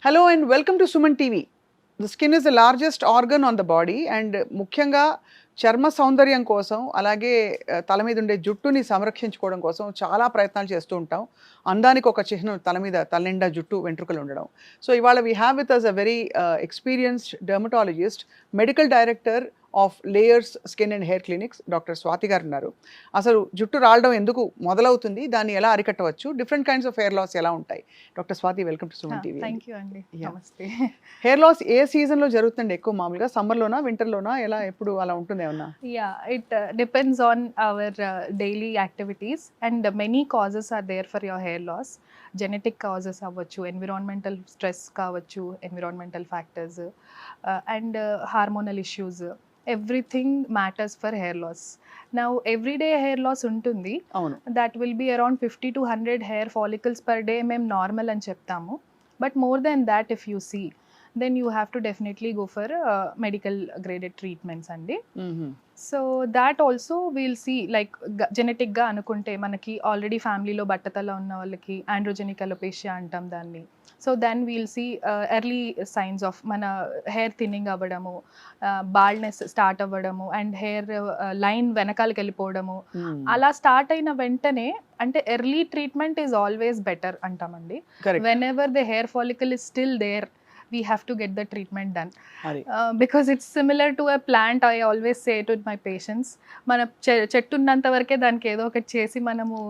Hello and welcome to Suman TV. The skin is the largest organ on the body and ముఖ్యంగా చర్మ సౌందర్యం కోసం అలాగే తల మీద ఉండే జుట్టుని సంరక్షించుకోవడం కోసం చాలా ప్రయత్నాలు చేస్తూ ఉంటాం. అందానికి ఒక చిహ్నం తల మీద తలనిండా జుట్టు వెంట్రుకలు ఉండడం. సో ఇవాళ we have with us a very experienced dermatologist, medical director of layers skin and hair clinics doctor Swathi garu ఉన్నారు. అసలు జుట్టు రాలడం ఎందుకు మొదలవుతుంది, దాన్ని ఎలా అరికట్టవచ్చు, different kinds of hair loss ఎలా ఉంటాయి? Doctor Swathi, welcome to Suman TV. Thank you అండి. నమస్తే. హెయిర్ లాస్ ఏ సీజన్ లో జరుగుతుంది ఎక్కువ? మామూలుగా సమ్మర్ లోనా, వింటర్ లోనా, ఎలా ఎప్పుడు అలా ఉంటుంది ఏమన్నా? Yeah, it depends on our daily activities and many causes are there for your hair loss. Genetic causes అవ్వచ్చు, ఎన్విరాన్మెంటల్ స్ట్రెస్ కావచ్చు, environmental factors and hormonal issues, everything matters for hair loss. Now everyday hair loss ఉంటుంది. అవును. That will be around 50 to 100 hair follicles per day మేము normal అని చెప్తాము. But more than that if you see, then you have to definitely go for medical graded treatments అండి. So that also we'll see like జెనెటిక్గా అనుకుంటే మనకి already ఫ్యామిలీలో బట్టతల ఉన్న వాళ్ళకి ఆండ్రోజెనిక్ అలోపేషియా అంటాం దాన్ని. So then we'll see early signs of మన హెయిర్ థిన్నింగ్ అవ్వడము, బాల్డ్నెస్ స్టార్ట్ అవ్వడము అండ్ హెయిర్ లైన్ వెనకాలకి వెళ్ళిపోవడము. అలా స్టార్ట్ అయిన వెంటనే అంటే early treatment is always better అంటామండి. Whenever the hair follicle is still there, we have to get the treatment done. Because it's similar to a plant. I always say to my patients, మన చెట్టు ఉన్నంత వరకే దానికి ఏదో ఒకటి చేసి మనము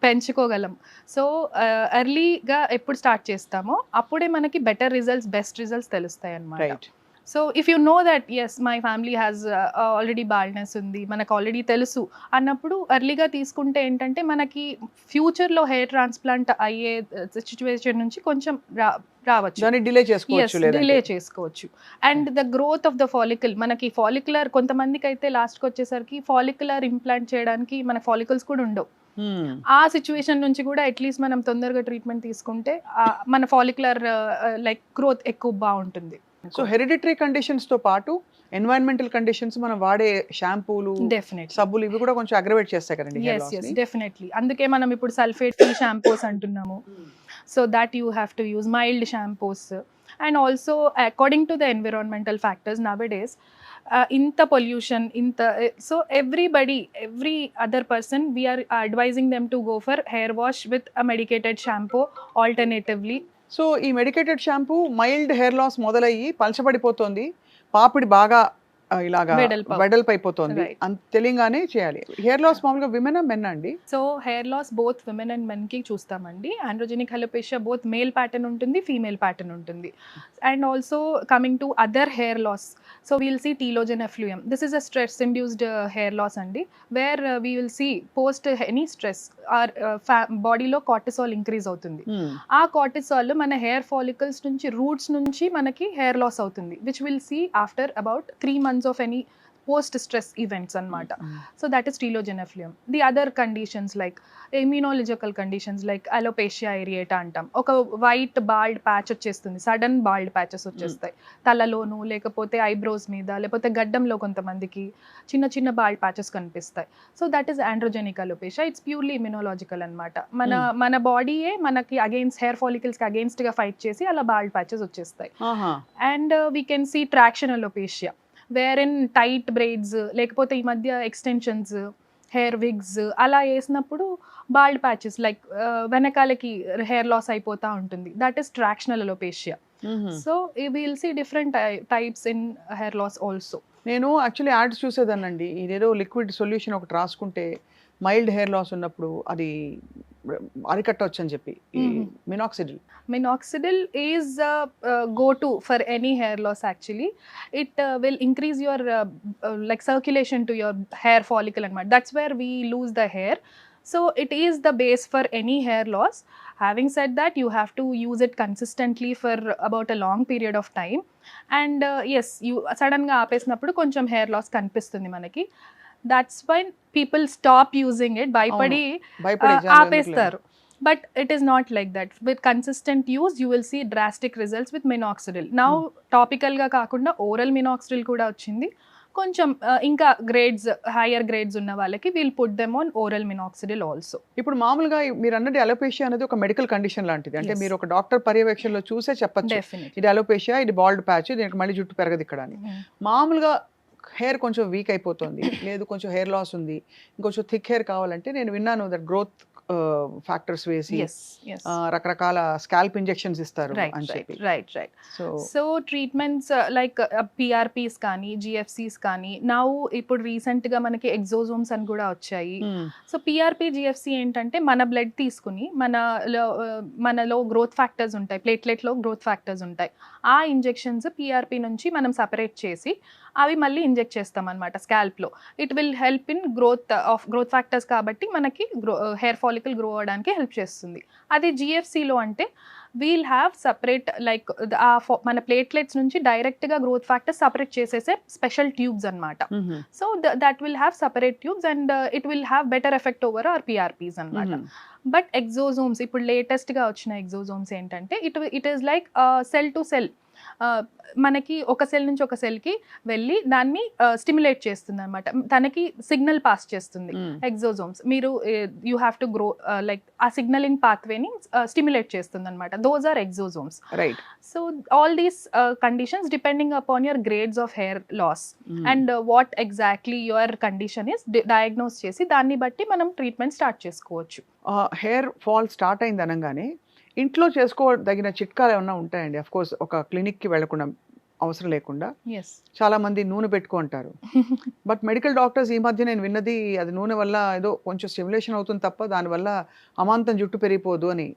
పెంచుకోగలం. సో ఎర్లీగా ఎప్పుడు స్టార్ట్ చేస్తామో అప్పుడే మనకి బెటర్ రిజల్ట్స్, బెస్ట్ రిజల్ట్స్ తెలుస్తాయి అన్నమాట. So if you know that yes my family has already baldness ఉంది, మనకు ఆల్రెడీ తెలుసు అన్నప్పుడు ఎర్లీగా తీసుకుంటే ఏంటంటే మనకి ఫ్యూచర్లో హెయిర్ ట్రాన్స్ప్లాంట్ అయ్యే సిచ్యువేషన్ నుంచి కొంచెం రావచ్చు, డిలే చేసుకోవచ్చు. And the growth of the follicle, మనకి ఫాలిక్యులర్ కొంతమందికి అయితే లాస్ట్కి వచ్చేసరికి ఫాలిక్యులర్ ఇంప్లాంట్ చేయడానికి మన ఫాలికల్స్ కూడా ఉండవు. ఆ సిచ్యువేషన్ నుంచి కూడా అట్లీస్ట్ మనం తొందరగా ట్రీట్మెంట్ తీసుకుంటే మన ఫాలిక్యులర్ లైక్ గ్రోత్ ఎక్కువ బాగుంటుంది. సో హెరిడిటరీ కండిషన్స్ తో పాటు ఎన్వైరన్మెంటల్ కండిషన్స్, మనం వాడే షాంపూలు, సబ్బులు, ఇవి కూడా కొంచెం అగ్రవేట్ చేస్తాయి కదండి హెయిర్ లాస్ ని. డెఫినెట్లీ. అందుకే మనం ఇప్పుడు సల్ఫేట్ ఫ్రీ షాంపూస్ అంటున్నాము. So that you have to use mild shampoos. And also according to the environmental factors nowadays, ఇంత పొల్యూషన్, ఇంత, so everybody, every other person we're advising them to go for hair wash with a medicated shampoo alternatively. So ఈ medicated shampoo mild hair loss మొదలయ్యి పలచబడిపోతుంది, పాపిడి బాగా ఇలాగా వెడల్పు అయిపోతుంది అని తెలియగానే చేయాలి. హెయిర్ లాస్ మామూలుగా విమెన్ మెన్ అండి? So hair loss both women and men కి చూస్తామండి. Androgenic alopecia both male pattern ఉంటుంది, ఫీమేల్ ప్యాటర్న్ ఉంటుంది. And also coming to other hair loss, so we'll see telogen effluvium. This is a stress induced hair loss అండి, where we will see post any stress or బాడీలో cortisol increase అవుతుంది. ఆ cortisol మన hair follicles నుంచి, roots నుంచి మనకి hair loss అవుతుంది, which will see after about 3 months of any post stress events anamata. So that is telogen effluvium. The other conditions like immunological conditions like alopecia areata antam, oka white bald patch వచ్చేస్తుంది, sudden bald patches వచ్చేస్తాయి తలలోను, లేకపోతే eyebrows మీద, లేకపోతే గడ్డంలో కొంతమందికి చిన్న చిన్న bald patches కనిపిస్తాయి. So that is androgenic alopecia. It's purely immunological అనమాట. మన బాడీయే మనకి అగైన్స్ హెయిర్ ఫాలికల్స్ కి అగైన్స్ట్ గా ఫైట్ చేసి అలా bald patches వచ్చేస్తాయి. And we can see traction alopecia, where in tight braids, లేకపోతే ఈ మధ్య ఎక్స్టెన్షన్స్, హెయిర్ విగ్స్ అలా వేసినప్పుడు బాల్డ్ ప్యాచెస్ లైక్ వెనకాలకి హెయిర్ లాస్ అయిపోతూ ఉంటుంది. That is tractional alopecia. So will see different types in hair loss also. నేను actually ads చూసేదానండి, ఇదేదో లిక్విడ్ సొల్యూషన్ ఒకటి రాసుకుంటే మైల్డ్ హెయిర్ లాస్ ఉన్నప్పుడు అది అరికట్టవచ్చు అని చెప్పి. Minoxidil is go-to for any hair loss actually. It will increase your like circulation to your hair follicle and that's where we lose the hair. So it is the base for any hair loss. Having said that, you have to use it consistently for about a long period of time. And yes, you sudden ga apesnappudu koncham hair loss kanipistundi manaki. That's when people stop using it, భయపడి ఆపేస్తారు. But it is not like that. With consistent use, you will see drastic results with minoxidil. Now, topical ga kaakunda oral minoxidil kuda ochindi. కొంచెం ఇంకా hire grades ఉన్న వాళ్ళకి we'll put them on oral minoxidil also. ఇప్పుడు మామూలుగా మీరు అన్నది alopecia అనేది ఒక మెడికల్ కండిషన్ లాంటిది. అంటే Yes. మీరు ఒక డాక్టర్ పర్యవేక్షణలో చూసే చెప్పొచ్చు డెఫినెట్లీ. ఇది అలోపేషియా, ఇది బాల్డ్ ప్యాచ్, దీనికి మళ్ళీ జుట్టు పెరగదు ఇక్కడ అని. మామూలుగా హెయిర్ కొంచెం వీక్ అయిపోతుంది, లేదు కొంచెం హెయిర్ లాస్ ఉంది, ఇంకొంచెం థిక్ హెయిర్ కావాలంటే నేను విన్నాను దట్ గ్రోత్ ఫ్యాక్టర్స్ వేసి రకరకాల స్కాల్ప్ ఇంజెక్షన్స్ ఇస్తారు అని చెప్పి. Right. So treatments like PRPs కానీ జిఎఫ్సిస్ కానీ ఇప్పుడు రీసెంట్ గా మనకి ఎగ్జోజోమ్స్ అని కూడా వచ్చాయి. సో పిఆర్పి జిఎఫ్సి ఏంటంటే మన బ్లడ్ తీసుకుని మనలో గ్రోత్ ఫ్యాక్టర్స్ ఉంటాయి, ప్లేట్లెట్ లో గ్రోత్ ఫ్యాక్టర్స్ ఉంటాయి. ఆ ఇంజెక్షన్స్ పిఆర్పి నుంచి మనం సపరేట్ చేసి అవి మళ్ళీ ఇంజెక్ట్ చేస్తాం అనమాట స్కాల్ప్ లో. It will help in growth factors కాబట్టి మనకి హెయిర్ ఫాలికల్ గ్రో అవడానికి హెల్ప్ చేస్తుంది. అదే జిఎఫ్సిలో అంటే వీల్ హ్యావ్ సపరేట్ లైక్ మన ప్లేట్లెట్స్ నుంచి డైరెక్ట్ గా గ్రోత్ ఫ్యాక్టర్స్ సపరేట్ చేసేసే స్పెషల్ ట్యూబ్స్ అనమాట. So that will have separate tubes and it will have better effect over our PRPs అనమాట. బట్ ఎగ్జోజోమ్స్ ఇప్పుడు లేటెస్ట్ గా వచ్చిన ఎగ్జోజోమ్స్ ఏంటంటే it is like cell to cell, మనకి ఒక సెల్ నుంచి ఒక సెల్ కి వెళ్ళి దాన్ని స్టిమ్యులేట్ చేస్తుంది అనమాట, తనకి సిగ్నల్ పాస్ చేస్తుంది ఎగ్జోజోమ్స్. మీరు you have to grow like ఆ సిగ్నలింగ్ పాత్వేని స్టిమ్యులేట్ చేస్తుంది అనమాట. Those are exosomes. So all these conditions depending upon your grades of hair loss and what exactly your condition is diagnose చేసి దాన్ని బట్టి మనం ట్రీట్మెంట్ స్టార్ట్ చేసుకోవచ్చు. హెయిర్ ఫాల్ స్టార్ట్ అయింది అనగానే ఇంట్లో చేసుకోదగిన చిట్కాలు ఏమన్నా ఉంటాయండి? అఫ్ కోర్స్ ఒక క్లినిక్కి వెళ్లకుండా అవసరం లేకుండా చాలా మంది నూనె పెట్టుకుంటారు. బట్ మెడికల్ డాక్టర్స్ ఈ మధ్య నేను విన్నది అది నూనె వల్ల ఏదో కొంచెం స్టిమ్యులేషన్ అవుతుంది తప్ప దానివల్ల అమాంతం జుట్టు పెరిగిపోదు అని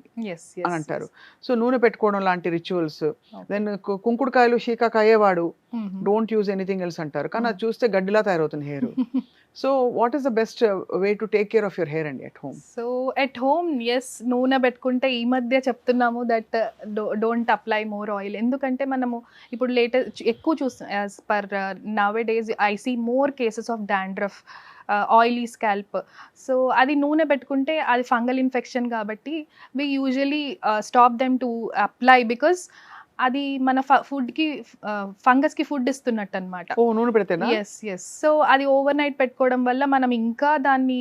అంటారు. సో నూనె పెట్టుకోవడం లాంటి రిచువల్స్, దెన్ కుంకుడుకాయలు శీకాకాయేవాడు డోంట్ యూజ్ ఎనీథింగ్ ఎల్స్ అంటారు, కానీ అది చూస్తే గడ్డిలా తయారవుతుంది hair. So what is the best way to take care of your hair అండి at home? So at home నూనె పెట్టుకుంటే ఈ మధ్య చెప్తున్నాము that don't apply more oil. ఎందుకంటే మనము ఇప్పుడు ఎక్కువ చూస్తాం as per nowadays I see more cases of dandruff, oily scalp. So అది నూనె పెట్టుకుంటే అది ఫంగల్ ఇన్ఫెక్షన్ కాబట్టి we usually stop them to apply because అది మన ఫుడ్కి ఫంగస్కి ఫుడ్ ఇస్తున్నట్టు అనమాట. ఎస్. సో అది ఓవర్ నైట్ పెట్టుకోవడం వల్ల మనం ఇంకా దాన్ని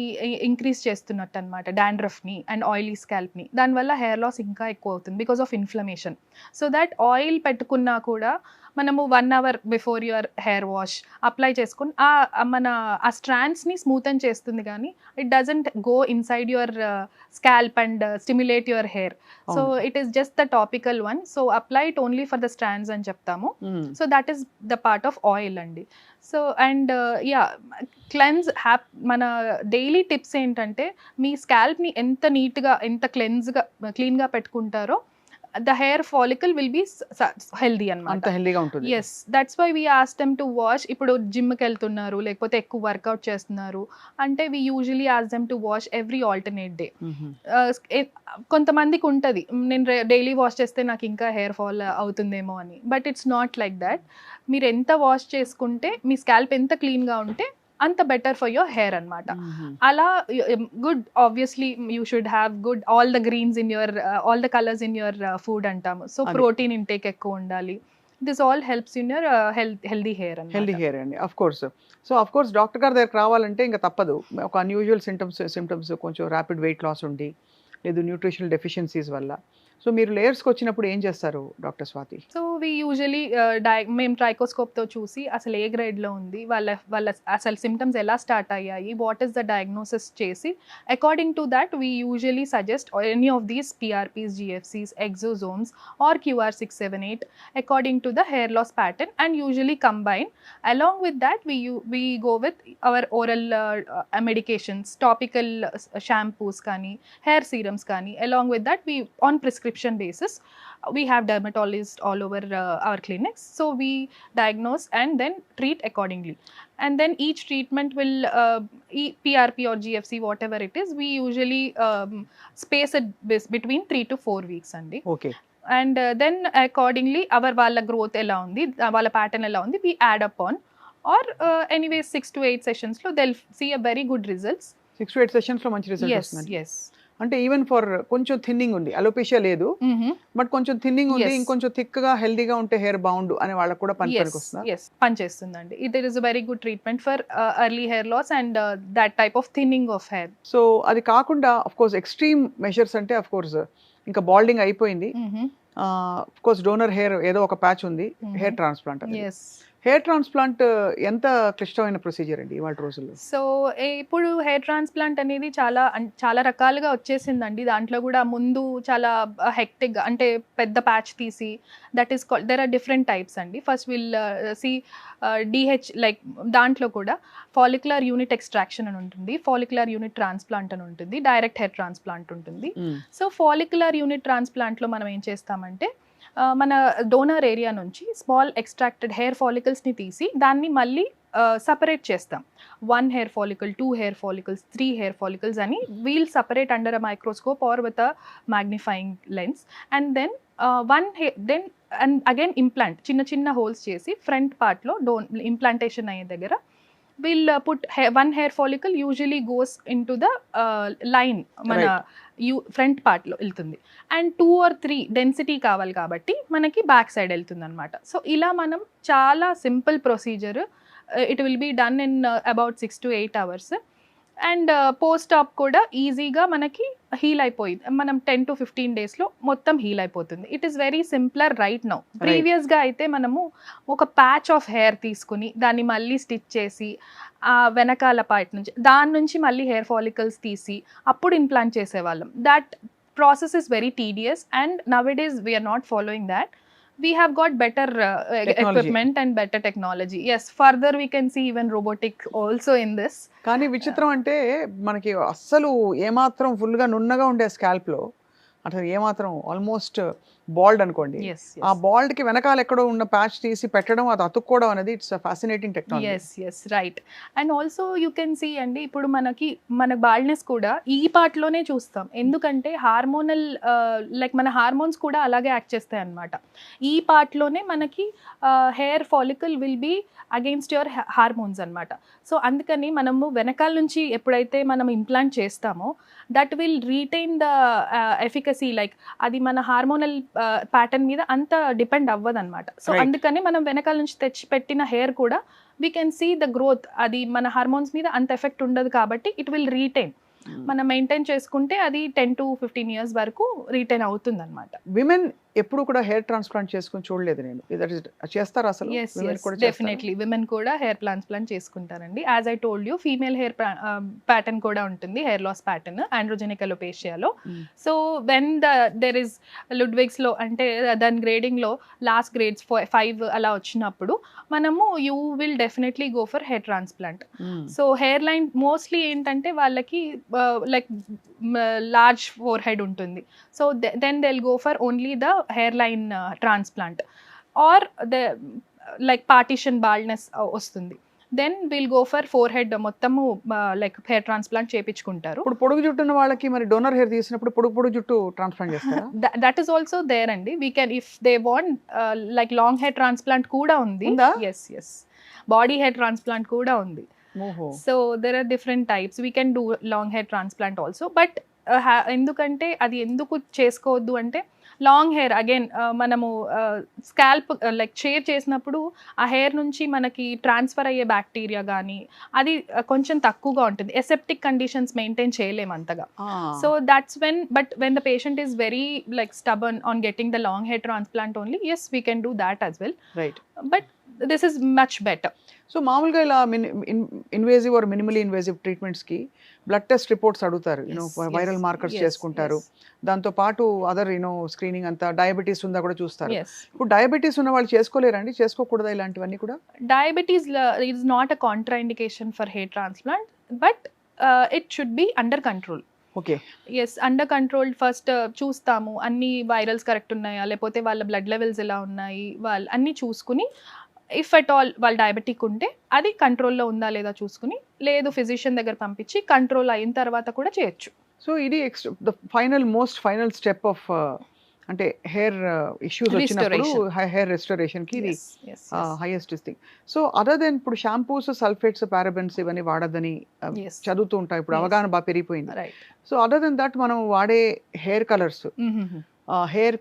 ఇంక్రీజ్ చేస్తున్నట్టు అనమాట, డాండ్రఫ్ని అండ్ ఆయిలీ స్కాల్ప్ని. దానివల్ల హెయిర్ లాస్ ఇంకా ఎక్కువ అవుతుంది because of inflammation. So that oil పెట్టుకున్నా కూడా మనము 1 hour before your hair wash apply చేసుకుని మన ఆ స్ట్రాండ్స్ని స్మూతన్ చేస్తుంది, కానీ it doesn't go inside your scalp and stimulate your hair. So it is just the topical one. So apply it only for the strands అని చెప్తాము. So that is the part of oil అండి. So and cleanse మన daily tips ఏంటంటే మీ స్కాల్ప్ని ఎంత నీట్గా ఎంత క్లీన్గా పెట్టుకుంటారో the hair follicle will be healthy అన్నమాట. అంత హెల్దీగా ఉంటుంది. yes, that's why we ask them to wash. ఇప్పుడు జిమ్కి వెళ్తున్నారు లేకపోతే ఎక్కువ వర్కౌట్ చేస్తున్నారు అంటే we usually ask them to wash every alternate day. కొంతమందికి ఉంటుంది నేను డైలీ వాష్ చేస్తే నాకు ఇంకా హెయిర్ ఫాల్ అవుతుందేమో అని, but it's not like that. మీరు ఎంత వాష్ చేసుకుంటే మీ స్కాల్ప్ ఎంత క్లీన్గా ఉంటే అంత బెటర్ ఫర్ యువర్ హెయిర్ అనమాట. అలా good obviously you should have good all the greens in your all the colours in your food అంటాము. సో ప్రోటీన్ ఇంటేక్ ఎక్కువ ఉండాలి. This all helps in your healthy hair అండి. Of course. So of course doctor గారి దగ్గరకు రావాలంటే ఇంకా తప్పదు. ఒక అన్యూజువల్ సిమ్టమ్స్ కొంచెం ర్యాపిడ్ వెయిట్ లాస్ ఉండి లేదు న్యూట్రిషనల్ డెఫిషియన్సీస్ వల్ల. సో మీరు లేయర్స్కి వచ్చినప్పుడు ఏం చేస్తారు doctor Swathi? So we usually మేము ట్రైకోస్కోప్తో చూసి అసలు ఏ గ్రేడ్లో ఉంది, వాళ్ళ అసలు సిమ్టమ్స్ ఎలా స్టార్ట్ అయ్యాయి, వాట్ ఈస్ ద డయాగ్నోసిస్ చేసి according to that we usually suggest any of these PRPs, GFCs, exosomes or QR678 according to the hair loss pattern and usually combine. Along with that we go with our oral medications, topical shampoos కానీ hair serums కానీ. Along with that we on prescription basis we have dermatologists all over our clinics, so we diagnose and then treat accordingly. And then each treatment will PRP or GFC whatever it is, we usually space it between 3 to 4 weeks andi. Okay. And then accordingly our valla growth ela undi, valla pattern ela undi, we add upon or anyways 6 to 8 sessions lo they'll see a very good results. 6 to 8 sessions lo manchi result వస్తుంది. yes. అంటే even for కొంచెం thinning ఉంది, alopecia లేదు but కొంచెం thinning ఉంది, Yes. ఇంకొంచెం thick గా హెల్దీగా ఉంటే హెయిర్ బాగుండు అనే వాళ్ళకి కూడా పనికి వస్తుందా? ఎస్ పనిచేస్తుందండి. It is a very good treatment for early hair loss and that type of thinning of hair. So అది కాకుండా అఫ్ కోర్స్ ఎక్స్ట్రీమ్ మెషర్స్ అంటే అఫ్ కోర్స్ ఇంకా బాల్డింగ్ అయిపోయింది, అఫ్ కోర్స్ డోనర్ హెయిర్ ఏదో ఒక ప్యాచ్ ఉంది, hair transplant. Yes. Hair transplant ఎంత క్లిష్టమైన ప్రొసీజర్ అండి ఇవాళ రోజుల్లో? సో ఇప్పుడు హెయిర్ ట్రాన్స్ప్లాంట్ అనేది చాలా రకాలుగా వచ్చేసిందండి. దాంట్లో కూడా ముందు చాలా హెక్టిక్ అంటే పెద్ద ప్యాచ్ తీసి that is called, there are different types అండి. First will see DH like దాంట్లో కూడా ఫాలిక్యులర్ యూనిట్ ఎక్స్ట్రాక్షన్ అని ఉంటుంది, ఫాలిక్యులర్ యూనిట్ ట్రాన్స్ప్లాంట్ అని ఉంటుంది, డైరెక్ట్ హెయిర్ ట్రాన్స్ప్లాంట్ ఉంటుంది. సో ఫాలిక్యులర్ యూనిట్ ట్రాన్స్ప్లాంట్లో మనం ఏం చేస్తామంటే మన డోనర్ ఏరియా నుంచి స్మాల్ ఎక్స్ట్రాక్టెడ్ హెయిర్ ఫాలికల్స్ని తీసి దాన్ని మళ్ళీ సపరేట్ చేస్తాం. 1 hair follicle, 2 hair follicles, 3 hair follicles అని we'll separate under a microscope or with a magnifying lens. And then then and again implant చిన్న చిన్న హోల్స్ చేసి ఫ్రంట్ పార్ట్లో ఇంప్లాంటేషన్ అయ్యే దగ్గర we'll put one hair follicle usually goes into the line మన front పార్ట్లో వెళ్తుంది, అండ్ 2 or 3 డెన్సిటీ కావాలి కాబట్టి మనకి బ్యాక్ సైడ్ వెళ్తుంది అనమాట. సో ఇలా మనం చాలా simple procedure, it will be done in about 6 to 8 hours. And post op కూడా ఈజీగా మనకి హీల్ అయిపోయింది, మనం 10 to 15 daysలో మొత్తం హీల్ అయిపోతుంది. It is very simpler right now. ప్రీవియస్గా అయితే మనము ఒక ప్యాచ్ ఆఫ్ హెయిర్ తీసుకుని దాన్ని మళ్ళీ స్టిచ్ చేసి ఆ వెనకాల పార్ట్ నుంచి దాని నుంచి మళ్ళీ హెయిర్ ఫాలికల్స్ తీసి అప్పుడు ఇంప్లాంట్ చేసేవాళ్ళం. That process is very tedious and nowadays we're not following that. We have got better equipment and better technology. Yes, further we can see even robotic also in this. కానీ విచిత్రం అంటే మనకి అస్సలు ఏమాత్రం ఫుల్గా నున్నగా ఉండే స్కాల్ప్లో అసలు ఏమాత్రం ఆల్మోస్ట్ బాల్డ్ అనుకోండి, Yes, ఆ yes. బాల్డ్ కి వెనకాల ఎక్కడో ఉన్న ప్యాచ్ తీసి పెట్టడం, అది అతుక్కోవడం అనేది it's fascinating technology. Yes, right. And also you can see అండి, ఇప్పుడు మన బాల్డ్నెస్ కూడా ఈ పార్ట్లోనే చూస్తాం. ఎందుకంటే హార్మోనల్ లైక్ మన హార్మోన్స్ కూడా అలాగే యాక్ట్ చేస్తాయి అన్నమాట. ఈ పార్ట్లోనే మనకి hair follicle will be against your hormones అన్నమాట. సో అందుకని మనము వెనకాల నుంచి ఎప్పుడైతే మనం ఇంప్లాంట్ చేస్తామో that will retain the efficacy, like అది మన హార్మోనల్ ప్యాటర్న్ మీద అంత డిపెండ్ అవ్వదన్నమాట. So Right. అందుకని మనం వెనకాల నుంచి తెచ్చి పెట్టిన హెయిర్ కూడా we can see the growth, అది మన హార్మోన్స్ మీద అంత ఎఫెక్ట్ ఉండదు కాబట్టి ఇట్ విల్ రీటైన్. మనం మెయింటైన్ చేసుకుంటే అది 10 to 15 years వరకు రీటైన్ అవుతుంది అనమాట. విమెన్ ఎప్పుడు కూడా హెయిర్ ట్రాన్స్ప్లాంట్ చేసుకుని చూడలేదు నేను. చేస్తారు అసలు? ఎస్ Women ఎస్ కూడా చేస్తారా? డెఫినెట్లీ విమెన్ కూడా హెయిర్ ట్రాన్స్ప్లాంట్ చేసుకుంటారండి. As I told you, female hair pattern కూడా ఉంటుంది, హెయిర్ లాస్ ప్యాటర్న్ ఆండ్రోజెనిక్ అలోపేషియాలో. సో వెన్ దెర్ ఇస్ లుడ్విగ్స్లో అంటే దాని గ్రేడింగ్లో లాస్ట్ గ్రేడ్స్ 5 అలా వచ్చినప్పుడు మనము you will definitely go for hair transplant. So hair line mostly ఏంటంటే వాళ్ళకి లైక్ లార్జ్ ఫోర్ హెడ్ ఉంటుంది. So then they will go for only the hair line transplant or the like partition baldness వస్తుంది. Then will go for forehead మొత్తము like hair transplant చేయించుకుంటారు. ఇప్పుడు పొడుగు జుట్టు ఉన్న వాళ్ళకి మరి డోనర్ హెయిర్ తీసినప్పుడు పొడుగు జుట్టు ట్రాన్స్ప్లాంట్ చేస్తారా? దట్ ఈస్ ఆల్సో దేర్ అండి. We can if they want like long hair transplant కూడా ఉంది. ఉందా? Yes yes body hair transplant కూడా ఉంది. ఓహో. So there are different types. We can do long hair transplant also. But ఎందుకంటే అది ఎందుకు చేసుకోవద్దు అంటే లాంగ్ హెయిర్ అగైన్ మనము స్కాల్ప్ లైక్ షేర్ చేసినప్పుడు ఆ హెయిర్ నుంచి మనకి ట్రాన్స్ఫర్ అయ్యే బ్యాక్టీరియా కానీ అది కొంచెం తక్కువగా ఉంటుంది. ఎసెప్టిక్ కండిషన్స్ మెయింటైన్ చేయలేము అంతగా. So that's when the patient is very like stubborn on getting the long hair transplant only, yes we can do that as well. Right. But this is much better. So మామూలుగా ఇలా invasive or minimally invasive ట్రీట్మెంట్స్కి blood test reports అడుగుతారు, viral markers చేసుకుంటారు, దాంతో పాటు other screening అంతా, diabetes ఉందా కూడా చూస్తారు. ఇప్పుడు డయాబెటీస్ ఉన్న వాళ్ళు చేసుకోలేరండి, చేసుకోకూడదా ఇలాంటివన్నీ కూడా? Diabetes is not a contraindication for hair transplant, but it should be under control. Okay. Yes under control. First చూస్తాము అన్ని వైరల్స్ కరెక్ట్ ఉన్నాయా, లేకపోతే వాళ్ళ బ్లడ్ లెవెల్స్ ఎలా ఉన్నాయి, వాళ్ళు అన్నీ చూసుకుని ఇఫ్ అట్ ఆల్ వాళ్ళు డయాబెటిక్ ఉంటే అది కంట్రోల్లో ఉందా లేదా చూసుకుని, లేదు ఫిజిషియన్ దగ్గర పంపించి కంట్రోల్ అయిన తర్వాత కూడా చేయొచ్చు. సో ఇది the most final step of అంటే హెయిర్ ఇష్యూస్ వచ్చినప్పుడు Restoration. హెయిర్ రెస్టోరేషన్ కి ఇది Yes, yes, yes. Highest thing. So other than ఇప్పుడు షాంపూస్, సల్ఫేట్స్, పారాబెన్స్ ఇవన్నీ వాడద్దని Yes. చదువుతూ ఉంటాం. ఇప్పుడు Yes. అవగాహన బాగా పెరిగిపోయింది. Right. So other than that మనం వాడే hair colours, Mhm. Hair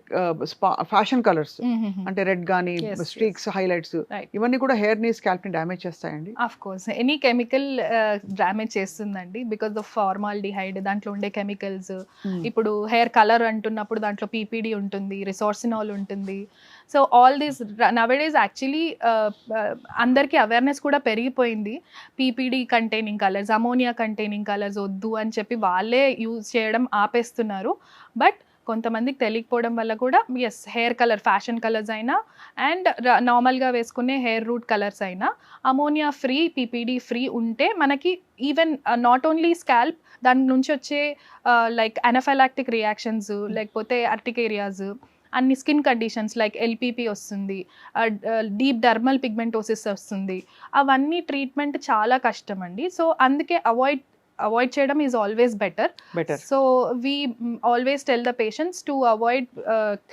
fashion colours Mhm. అంటే రెడ్ గానీ, Yes, స్ట్రీక్స్, హైలైట్స్ Right. ఇవన్నీ కూడా హెయిర్ ని, స్కాల్ప్ ని డ్యామేజ్ చేస్తాయండి. Of course any chemical damage చేస్తుందండి బికాస్ ఆఫ్ ఫార్మాల్డిహైడ్ దాంట్లో ఉండే కెమికల్స్. ఇప్పుడు హెయిర్ కలర్ అంటున్నప్పుడు దాంట్లో పీపీడి ఉంటుంది, రిసోర్సినాల్ ఉంటుంది. సో ఆల్ దీస్ నవడేస్ యాక్చువల్లీ అందరికీ అవేర్నెస్ కూడా పెరిగిపోయింది. PPD containing colours, ammonia containing colours వద్దు అని చెప్పి వాళ్ళే యూజ్ చేయడం ఆపేస్తున్నారు. బట్ కొంతమందికి తెలియకపోవడం వల్ల కూడా as hair colour, fashion colours అయినా అండ్ నార్మల్గా వేసుకునే హెయిర్ రూట్ కలర్స్ అయినా అమోనియా ఫ్రీ, పీపీడి ఫ్రీ ఉంటే మనకి ఈవెన్ నాట్ ఓన్లీ స్కాల్ప్, దాని నుంచి వచ్చే లైక్ అనఫైలాక్టిక్ రియాక్షన్స్, లేకపోతే అర్టికేరియాస్, అన్ని స్కిన్ కండిషన్స్ లైక్ ఎల్పిపి వస్తుంది, డీప్ డర్మల్ పిగ్మెంటోసిస్ వస్తుంది. అవన్నీ ట్రీట్మెంట్ చాలా కష్టం అండి. సో అందుకే అవాయిడ్ చేయడం is always better. So we always tell the patients to avoid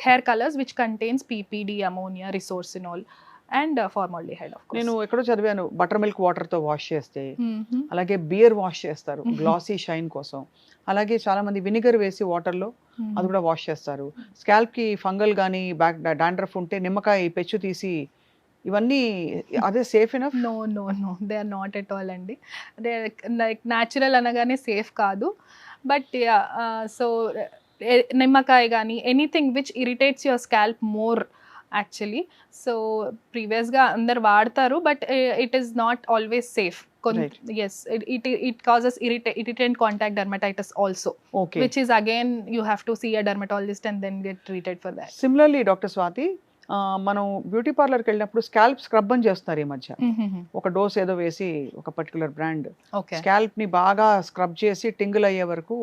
hair colours which contains PPD, ammonia, resorcinol and formaldehyde. నేను ఎక్కడో చదివాను, బటర్ మిల్క్ వాటర్ తో వాష్ చేస్తే, అలాగే బియర్ వాష్ చేస్తారు గ్లాసీ షైన్ కోసం, అలాగే చాలా మంది వినిగర్ వేసి వాటర్ లో అది కూడా వాష్ చేస్తారు. స్కాల్ప్ కి ఫంగల్ గానీ డాండ్రఫ్ ఉంటే నిమ్మకాయ పెచ్చు తీసి, ఇవన్నీ అదే safe enough? No no no, they are not at all అండి. దే లైక్ న్యాచురల్ అనగానే సేఫ్ కాదు. బట్ సో నిమ్మకాయ కానీ anything which irritates your scalp more actually. So ప్రీవియస్గా అందరు వాడతారు but it is not always safe. Yes, it causes irritant contact dermatitis also. Okay. Which is again you have to see a dermatologist and then get treated for that. Similarly, Dr. Swati, మనం beauty పార్లర్కి వెళ్ళినప్పుడు scalp scrub అని చేస్తున్నారు ఈ మధ్య. ఒక dose ఏదో వేసి ఒక పర్టికులర్ బ్రాండ్ స్కాల్ప్ ని బాగా స్క్రబ్ చేసి టింగిల్ అయ్యే వరకు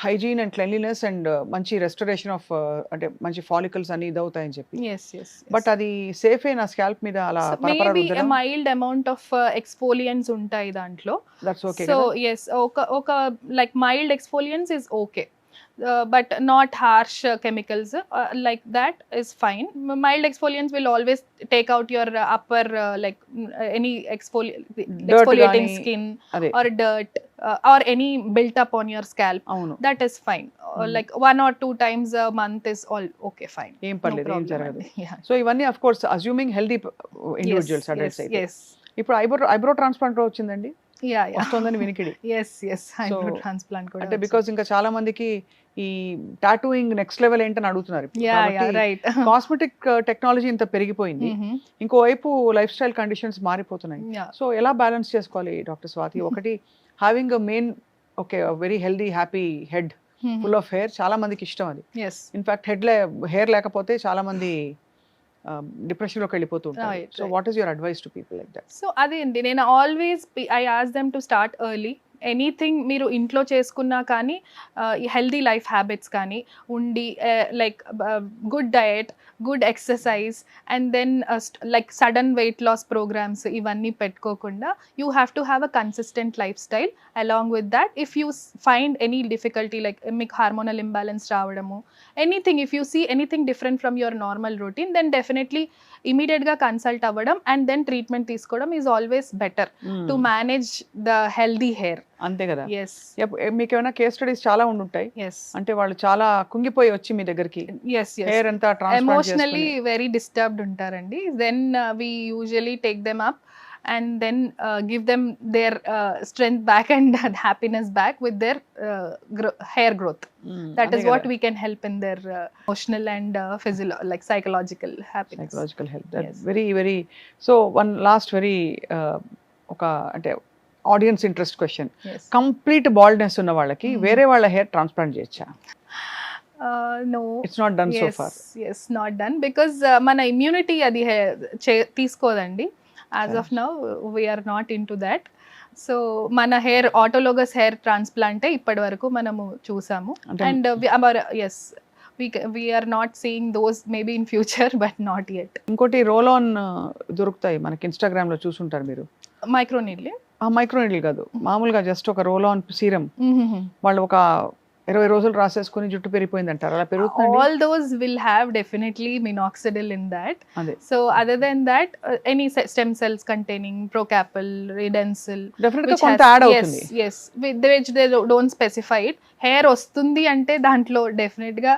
హైజీన్ అండ్ క్లెన్లీనెస్ అండ్ మంచి రెస్టరేషన్ ఆఫ్ అంటే మంచి ఫాలికల్స్ అని ఇదవుతాయని చెప్పి. బట్ అది సేఫ్ అయిన స్కాల్ప్ మీద అలా మైల్డ్ అమౌంట్ ఆఫ్ ఎక్స్ఫోలియన్స్ ఉంటాయి దాంట్లో. That's okay. సో ఎస్, ఒక like mild exfoliants is okay. But not harsh chemicals like that is fine. Mild exfoliants will always take out your upper like any exfoliating skin or dirt or any built up on your scalp. That is fine. Like 1 or 2 times a month is all okay, fine. Em parledu, em jaragadu. So ivanni of course assuming healthy individuals, adults అయితే. Yes. ఇప్పుడు eyebrow transplant వచ్చిందండి. వస్తుందని వినికిడి. Eyebrow transplant కూడా అంటే because ఇంకా చాలా మందికి ఈ టాటూయింగ్ నెక్స్ట్ లెవెల్ ఏంటని అడుగుతున్నారు. కాస్మెటిక్ టెక్నాలజీ ఇంత పెరిగిపోయింది, ఇంకోవైపు లైఫ్ స్టైల్ కండిషన్స్ మారిపోతున్నాయి. సో ఎలా బ్యాలెన్స్ చేసుకోవాలి డాక్టర్ స్వాతి? ఒకటి having a main okay very healthy happy head full of hair, చాలా మందికి ఇష్టం అది. ఇన్ఫాక్ట్ హెయిర్ లేకపోతే చాలా మంది డిప్రెషన్ లోకి వెళ్ళిపోతూ ఉంటారు. So what is your advice to people like that? So అదే అండి, నేను always I ask them to start early. Anything మీరు ఇంట్లో చేసుకున్నా కానీ హెల్దీ లైఫ్ హ్యాబిట్స్ కానీ ఉండి like good diet, good exercise and then like sudden weight loss programmes ఇవన్నీ పెట్టుకోకుండా you have to have a consistent life style. Along with that if you find any difficulty like మీకు hormonal imbalance రావడము, anything, if you see anything different from your normal routine, then definitely ఇమీడియట్గా consult అవ్వడం and then treatment తీసుకోవడం is always better to manage the healthy hair. అంతే కదా. మీకు ఏమైనా case studies చాలా ఉండుంటాయి, అంటే వాళ్ళు చాలా కుంగిపోయి వచ్చి మీ దగ్గరికి హెయిర్ అంతా ఎమోషనల్లీ వెరీ డిస్టర్బ్డ్ ఉంటారండి. Then we usually take them up and then give them their strength back and happiness back with their hair growth. That is what we can help in their emotional and like psychological happiness. Psychological health. That's very very. So one last very oka ante audience interest question. Complete baldness unna vallaki vere valla hair transplant cheyocha? No, it's not done so far. Yes, not done because mana immunity adi తీసుకోదండి. As of now, we are not into that. So, mana hair autologous hair transplant ఇప్పటి వరకు మనము చూసాము. And yes, we are not seeing those maybe in future, but not yet. ఇంకోటి roll on దొరుకుతాయి మనకి, Instagram లో చూసుంటారు మీరు. మైక్రోనీడ్లీ కాదు, మామూలుగా జస్ట్ ఒక రోల్ ఆన్ సీరం వాళ్ళు ఒక 20 రోజులు రాసేసుకుని జుట్టు పెరిగిపోయింది అంటారు, అలా పెరుగుతుందండి? All those will have definitely minoxidil in that. అదే So other than that, any stem cells containing procapil, redensil, definite గా which కొంత has యాడ్ అవుతుంది. yes, with which they don't specify it. Hair వస్తుంది అంటే దాంట్లో డెఫినెట్ గా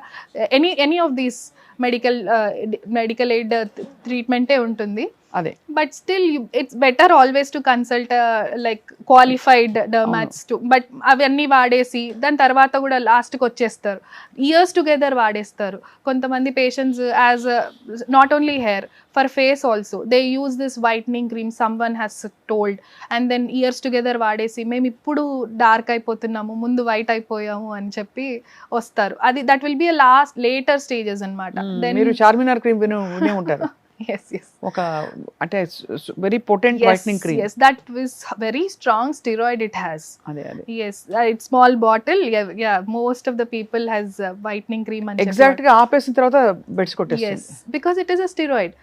any of these medical aid treatment ఉంటుంది. అదే But still, it's better always to consult like qualified dermats too. But అవన్నీ వాడేసి దాని తర్వాత కూడా లాస్ట్కి వచ్చేస్తారు, ఇయర్స్ టుగెదర్ వాడేస్తారు. కొంతమంది patients as not only hair, for face also they use this whitening cream some one has told, and then years together వాడేసి మేము ఇప్పుడు డార్క్ అయిపోతున్నాము, ముందు వైట్ అయిపోయాము అని చెప్పి వస్తారు. అది that will B later stages అనమాట. మీరు చార్మినార్ క్రీమ్ వినే ఉంటారు. yes ఒక అంటే very potent whitening cream. yes, that is very strong steroid it has. అదే అదే yes, it's small bottle. Yeah, most of the people has whitening cream and exact గా ఆపేసిన తర్వాత బెడ్స్ కొట్టేస్తుంది. yes, because it is a steroid.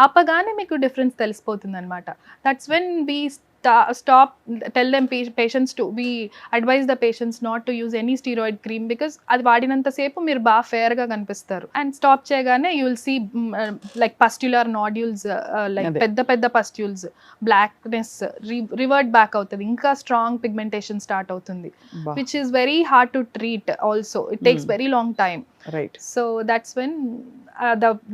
ఆపగానే మీకు difference తెలిసిపోతుంది అనమాట. That's when we stop, tell them patients to, we advise the patients not to use any steroid cream because అది వాడినంత సేపు మీరు బాగా ఫేర్ గా కనిపిస్తారు, అండ్ స్టాప్ చేయగానే you will see like pustular nodules, like పెద్ద పెద్ద పస్ట్యూల్స్, బ్లాక్నెస్ రివర్ట్ బ్యాక్ అవుతుంది, ఇంకా స్ట్రాంగ్ పిగ్మెంటేషన్ స్టార్ట్ అవుతుంది, which is very hard to treat also. It takes very long time. Right. So that's when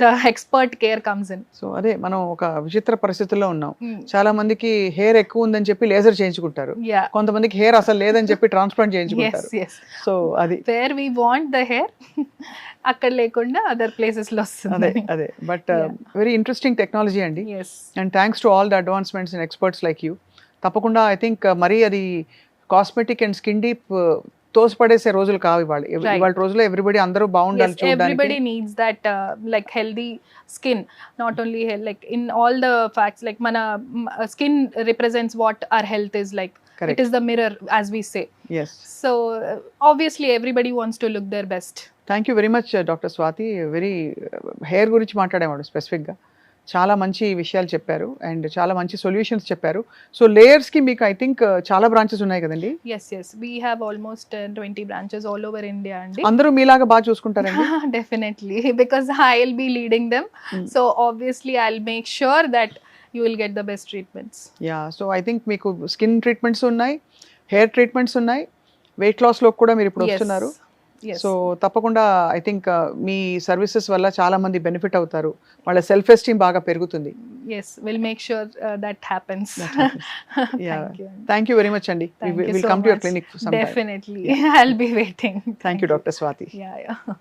the expert care comes in. సో అదే మనం ఒక విచిత్ర పరిస్థితుల్లో ఉన్నాం. చాలా మందికి హెయిర్ ఎక్కువ ఉందని చెప్పి లేజర్ చేయించుకుంటారు, Yeah. కొంతమందికి హెయిర్ అసలు లేదని చెప్పి ట్రాన్స్ప్లాంట్ Yes, చేయించుకుంటారు. yes. సో అది Where we want the hair, అక్కడ లేకుండా అదర్ ప్లేసెస్ లో అదే వస్తుంది. అదే బట్ వెరీ ఇంట్రెస్టింగ్ టెక్నాలజీ అండి. Yes. And thanks to all the advancements and experts like you. తప్పకుండా ఐ థింక్ మరీ అది కాస్మెటిక్ అండ్ స్కిన్ డీప్ తోసిపడేసే రోజులు కావు ఇవాళ. Right. ఇవాళ రోజులో ఎవ్రీబడి అందరూ బాగుండాలి Yes, చూడడానికి. everybody needs that like healthy skin. Not only hair, like in all the facts, like mana skin represents what our health is like. Correct. It is the mirror, as we say. Yes. So obviously everybody wants to look their best. Thank you very much doctor Swathi. Very hair గురించి మాట్లాడేవాడు స్పెసిఫిక్గా, చాలా మంచి విషయాలు చెప్పారు and చాలా మంచి solutions చెప్పారు. సో లేయర్స్కి మీకు ఐ థింక్ చాలా బ్రాంచెస్ ఉన్నాయి కదండి? Yes, yes. We have almost 20 branches all over India, and అందరూ మీలాగా బాగా చూసుకుంటారండి? definitely, because I'll be leading them. So obviously I'll make sure that you will get the best treatments. Yeah. So I think మీకు skin treatments ఉన్నాయి, hair treatments ఉన్నాయి, wait లాస్లో కూడా మీరు ఇప్పుడు Yes. వస్తున్నారు. Yes. సో తప్పకుండా ఐ థింక్ మీ సర్వీసెస్ వల్ల చాలా మంది బెనిఫిట్ అవుతారు, వాళ్ళ సెల్ఫ్ ఎస్టీమ్ బాగా పెరుగుతుంది. Yes, we'll make sure that happens. Thank you. Thank you very much అండి. Thank you will so come to your much. Clinic some time. Definitely. I'll be waiting. Thank you doctor Swathi. Yeah, yeah.